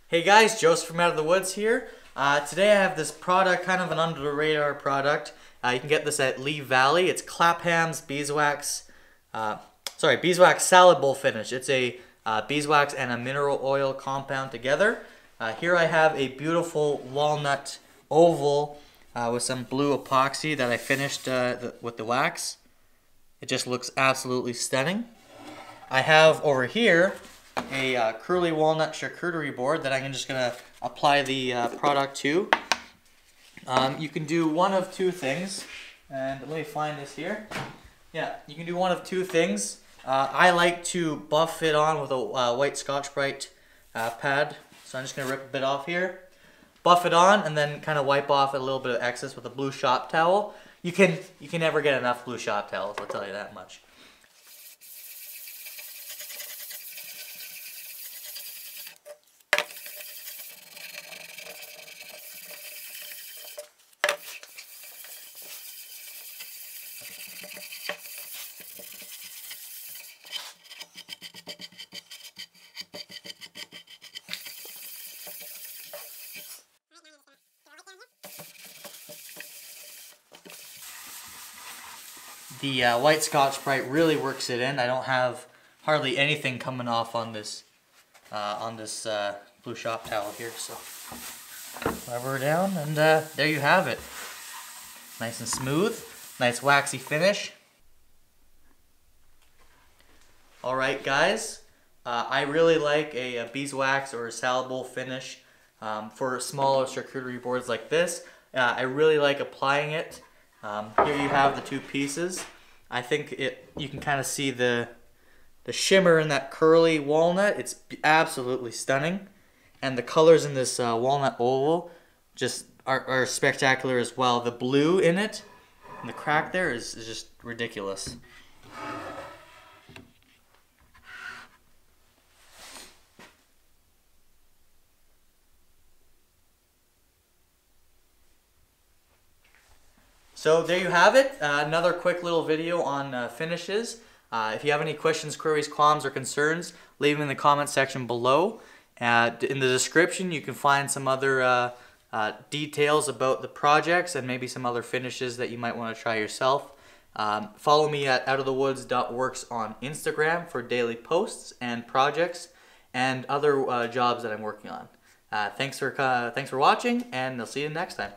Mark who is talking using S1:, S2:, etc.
S1: Hey guys, Joseph from Out of the Woods here. Today I have this product, kind of an under the radar product. You can get this at Lee Valley. It's Clapham's Beeswax, Beeswax Salad Bowl Finish. It's a beeswax and a mineral oil compound together. Here I have a beautiful walnut oval with some blue epoxy that I finished with the wax. It just looks absolutely stunning. I have over here a curly walnut charcuterie board that I'm just going to apply the product to. You can do one of two things, and let me find this here. Yeah, you can do one of two things. I like to buff it on with a white Scotch-Brite pad, so I'm just going to rip a bit off here. Buff it on, and then kind of wipe off a little bit of excess with a blue shop towel. You can never get enough blue shop towels, I'll tell you that much. The white Scotch-Brite really works it in. I don't have hardly anything coming off on this blue shop towel here. So rubber down, and there you have it. Nice and smooth, nice waxy finish. All right, guys. I really like a beeswax or a salad bowl finish for smaller charcuterie boards like this. I really like applying it. Here you have the two pieces. I think you can kind of see the shimmer in that curly walnut. It's absolutely stunning. And the colors in this walnut oval just are spectacular as well. The blue in it and the crack there is just ridiculous. So there you have it, another quick little video on finishes. If you have any questions, queries, qualms, or concerns, leave them in the comment section below. In the description you can find some other details about the projects and maybe some other finishes that you might want to try yourself. Follow me at outofthewoods.works on Instagram for daily posts and projects and other jobs that I'm working on. Thanks for watching, and I'll see you next time.